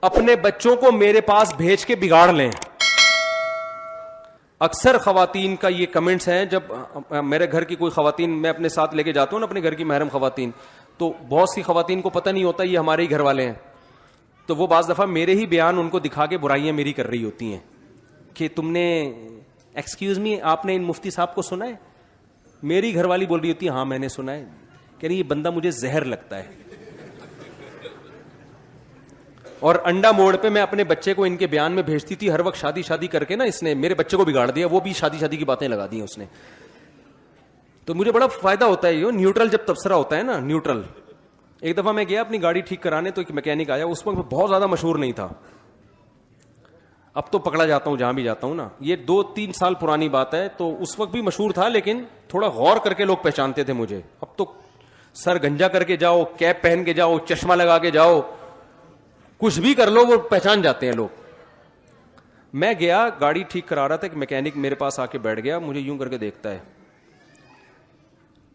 اپنے بچوں کو میرے پاس بھیج کے بگاڑ لیں. اکثر خواتین کا یہ کمنٹس ہیں, جب میرے گھر کی کوئی خواتین میں اپنے ساتھ لے کے جاتا ہوں نا, اپنے گھر کی محرم خواتین, تو بہت سی خواتین کو پتہ نہیں ہوتا یہ ہمارے ہی گھر والے ہیں, تو وہ بعض دفعہ میرے ہی بیان ان کو دکھا کے برائیاں میری کر رہی ہوتی ہیں کہ تم نے ایکسکیوز می آپ نے ان مفتی صاحب کو سنا ہے. میری گھر والی بول رہی ہوتی ہے ہاں میں نے سنا ہے, کہ نہیں یہ بندہ مجھے زہر لگتا ہے. اور انڈا موڑ پہ میں اپنے بچے کو ان کے بیان میں بھیجتی تھی ہر وقت, شادی کر کے نا اس نے میرے بچے کو بگاڑ دیا, وہ بھی شادی کی باتیں لگا دی اس نے. تو مجھے بڑا فائدہ ہوتا ہے یہ نیوٹرل جب تبصرہ ہوتا ہے نا, نیوٹرل. ایک دفعہ میں گیا اپنی گاڑی ٹھیک کرانے, تو ایک میکینک آیا, اس وقت بہت زیادہ مشہور نہیں تھا, اب تو پکڑا جاتا ہوں جہاں بھی جاتا ہوں نا, یہ 2-3 سال پرانی بات ہے, تو اس وقت بھی مشہور تھا لیکن تھوڑا غور کر کے لوگ پہچانتے تھے مجھے. اب تو سر گنجا کر کے جاؤ, کیپ پہن کے جاؤ, چشمہ لگا کے جاؤ, کچھ بھی کر لو وہ پہچان جاتے ہیں لوگ. میں گیا گاڑی ٹھیک کرا رہا تھا, ایک میکینک میرے پاس آ کے بیٹھ گیا, مجھے یوں کر کے دیکھتا ہے,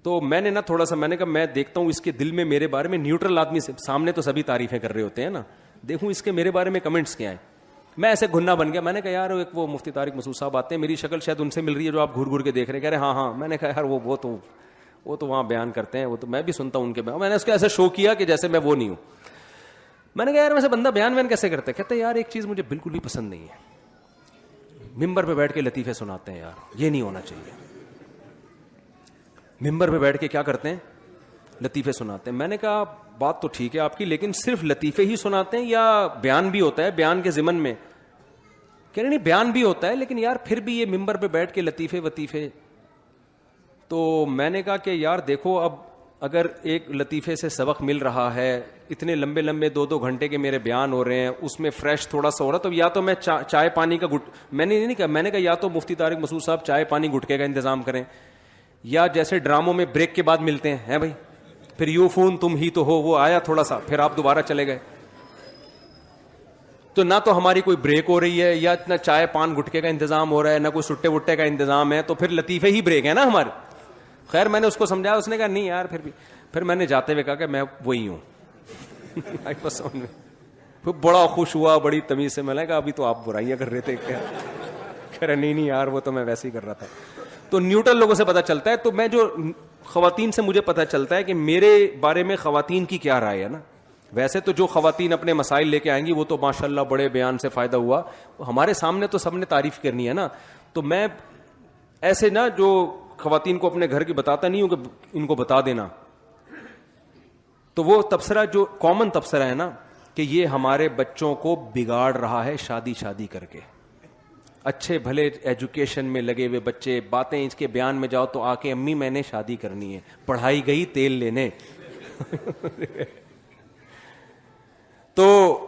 تو میں نے نا تھوڑا سا میں نے کہا میں دیکھتا ہوں اس کے دل میں میرے بارے میں, نیوٹرل آدمی سے سامنے تو سبھی تعریفیں کر رہے ہوتے ہیں نا, دیکھوں اس کے میرے بارے میں کمنٹس کیا ہیں. میں ایسے گھننا بن گیا, میں نے کہا یار ایک وہ مفتی طارق مسعود صاحب آتے ہیں, میری شکل شاید ان سے مل رہی ہے جو آپ گھور کے دیکھ رہے ہیں. کہہ رہے ہاں. میں نے کہا یار وہ تو وہاں بیان کرتے ہیں, وہ تو میں بھی سنتا ہوں ان کے بیان. میں نے اس کو ایسے شو کیا کہ جیسے میں وہ نہیں ہوں. میں نے کہا یار ویسے بندہ بیان کیسے کرتا ہے؟ کہتے ہیں یار ایک چیز مجھے بالکل بھی پسند نہیں ہے, ممبر پہ بیٹھ کے لطیفے سناتے ہیں, یار یہ نہیں ہونا چاہیے. ممبر پہ بیٹھ کے کیا کرتے ہیں؟ لطیفے سناتے ہیں. میں نے کہا بات تو ٹھیک ہے آپ کی, لیکن صرف لطیفے ہی سناتے ہیں یا بیان بھی ہوتا ہے بیان کے ضمن میں؟ کہہ رہے نہیں بیان بھی ہوتا ہے, لیکن یار پھر بھی یہ ممبر پہ بیٹھ کے لطیفے وطیفے. تو میں نے کہا کہ یار دیکھو اب اگر ایک لطیفے سے سبق مل رہا ہے, اتنے لمبے 2-2 گھنٹے کے میرے بیان ہو رہے ہیں, اس میں فریش تھوڑا سا ہو رہا, تو یا تو میں چائے پانی کا میں نے نہیں کہا, میں نے کہا یا تو مفتی طارق مسعود صاحب چائے پانی گٹکے کا انتظام کریں, یا جیسے ڈراموں میں بریک کے بعد ملتے ہیں بھائی, پھر یو فون تم ہی تو ہو, وہ آیا تھوڑا سا پھر آپ دوبارہ چلے گئے. تو نہ تو ہماری کوئی بریک ہو رہی ہے, یا اتنا چائے پان گٹکے کا انتظام ہو رہا ہے, نہ کوئی سٹے وٹے کا انتظام ہے, تو پھر لطیفے ہی بریک ہے نا ہمارے. خیر میں نے اس کو سمجھایا, اس نے کہا نہیں یار پھر میں نے جاتے ہوئے کہا کہ میں وہی ہوں. پھر بڑا خوش ہوا, بڑی تمیز سے. میں نے کہا ابھی تو آپ برائیاں کر رہے تھے, کہہ رہے نہیں یار وہ تو میں ویسے ہی کر رہا تھا. تو نیوٹرل لوگوں سے پتہ چلتا ہے. تو میں جو خواتین سے مجھے پتہ چلتا ہے کہ میرے بارے میں خواتین کی کیا رائے ہے نا. ویسے تو جو خواتین اپنے مسائل لے کے آئیں گی وہ تو ماشاءاللہ بڑے بیان سے فائدہ ہوا, ہمارے سامنے تو سب نے تعریف کرنی ہے نا. تو میں ایسے نا جو خواتین کو اپنے گھر کی بتاتا نہیں ہوں کہ ان کو بتا دینا, تو وہ تبصرہ جو کامن تبصرہ ہے نا کہ یہ ہمارے بچوں کو بگاڑ رہا ہے شادی کر کے. اچھے بھلے ایجوکیشن میں لگے ہوئے بچے, باتیں اس کے بیان میں جاؤ تو آ کے امی میں نے شادی کرنی ہے, پڑھائی گئی تیل لینے. تو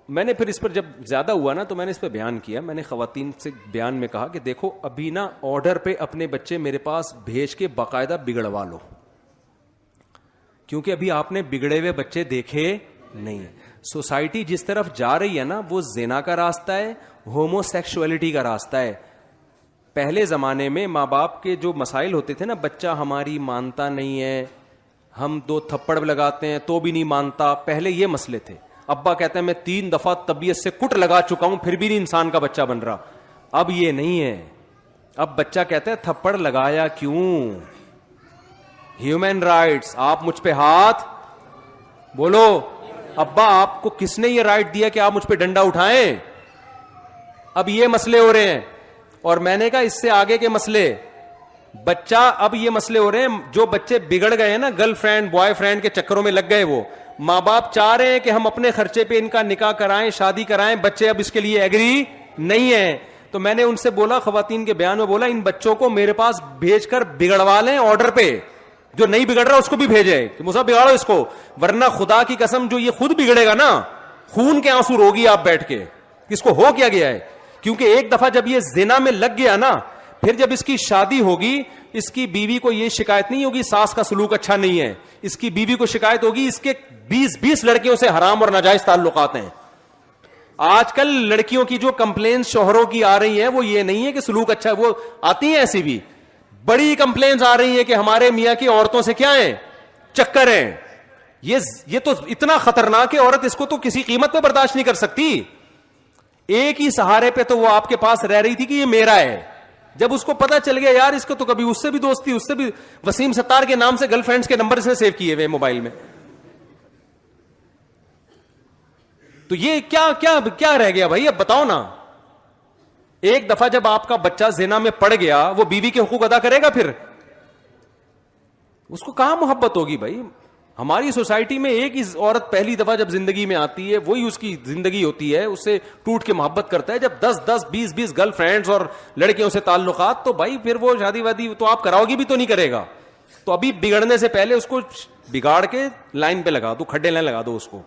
میں نے پھر اس پر جب زیادہ ہوا نا تو میں نے اس پہ بیان کیا. میں نے خواتین سے بیان میں کہا کہ دیکھو ابھی نا آرڈر پہ اپنے بچے میرے پاس بھیج کے باقاعدہ بگڑوا لو, کیونکہ ابھی آپ نے بگڑے ہوئے بچے دیکھے نہیں. سوسائٹی جس طرف جا رہی ہے نا وہ زنا کا راستہ ہے, ہومو سیکشولیٹی کا راستہ ہے. پہلے زمانے میں ماں باپ کے جو مسائل ہوتے تھے نا, بچہ ہماری مانتا نہیں ہے, ہم 2 تھپڑ لگاتے ہیں تو بھی نہیں مانتا, پہلے یہ مسئلے تھے. ابا کہتے ہیں میں 3 دفعہ طبیعت سے کٹ لگا چکا ہوں پھر بھی نہیں انسان کا بچہ بن رہا. اب یہ نہیں ہے, اب بچہ کہتا ہے تھپڑ لگایا کیوں, ہیومن رائٹس, آپ مجھ پہ ہاتھ بولو, ابا آپ کو کس نے یہ رائٹ دیا کہ آپ مجھ پہ ڈنڈا اٹھائیں. اب یہ مسئلے ہو رہے ہیں. اور میں نے کہا اس سے آگے کے مسئلے, بچہ اب یہ مسئلے ہو رہے ہیں, جو بچے بگڑ گئے ہیں نا گرل فرینڈ بوائے فرینڈ کے چکروں میں لگ گئے, وہ ماں باپ چاہ رہے ہیں کہ ہم اپنے خرچے پہ ان کا نکاح کرائیں, شادی کرائیں, بچے اب اس کے لیے ایگری نہیں ہیں. تو میں نے ان سے بولا, خواتین کے بیان میں بولا, ان بچوں کو میرے پاس بھیج کر بگڑوا لیں آرڈر پہ, جو نہیں بگڑ رہا اس کو بھی بھیجے کہ مجھے بگاڑو اس کو, ورنہ خدا کی قسم جو یہ خود بگڑے گا نا, خون کے آنسو روگی آپ بیٹھ کے, اس کو ہو کیا گیا ہے. کیونکہ ایک دفعہ جب یہ زنا میں لگ گیا نا, پھر جب اس کی شادی ہوگی, اس کی بیوی کو یہ شکایت نہیں ہوگی ساس کا سلوک اچھا نہیں ہے, اس کی بیوی کو شکایت ہوگی اس کے 20 لڑکیوں سے حرام اور ناجائز تعلقات ہیں. آج کل لڑکیوں کی جو کمپلینس شوہروں کی آ رہی ہیں وہ یہ نہیں ہے کہ سلوک اچھا ہے, وہ آتی ہیں ایسی بھی بڑی کمپلینس آ رہی ہیں کہ ہمارے میاں کی عورتوں سے کیا ہیں, چکر ہیں. یہ تو اتنا خطرناک ہے, عورت اس کو تو کسی قیمت پہ برداشت نہیں کر سکتی. ایک ہی سہارے پہ تو وہ آپ کے پاس رہ رہی تھی کہ یہ میرا ہے. جب اس کو پتا چل گیا یار اس کو تو کبھی اس سے بھی دوستی, اس سے بھی, وسیم ستار کے نام سے گرل فرینڈز کے نمبر اس نے سیو کیے ہوئے موبائل میں, تو یہ کیا رہ گیا بھائی؟ اب بتاؤ نا. ایک دفعہ جب آپ کا بچہ زنا میں پڑ گیا, وہ بیوی کے حقوق ادا کرے گا؟ پھر اس کو کہاں محبت ہوگی بھائی؟ ہماری سوسائٹی میں ایک ہی عورت پہلی دفعہ جب زندگی میں آتی ہے, وہی اس کی زندگی ہوتی ہے, اس سے ٹوٹ کے محبت کرتا ہے. جب 10-20 گرل فرینڈز اور لڑکیوں سے تعلقات, تو بھائی پھر وہ شادی وادی تو آپ کراؤ گی بھی تو نہیں کرے گا. تو ابھی بگڑنے سے پہلے اس کو بگاڑ کے لائن پہ لگا دو, کھڈے لائن لگا دو اس کو.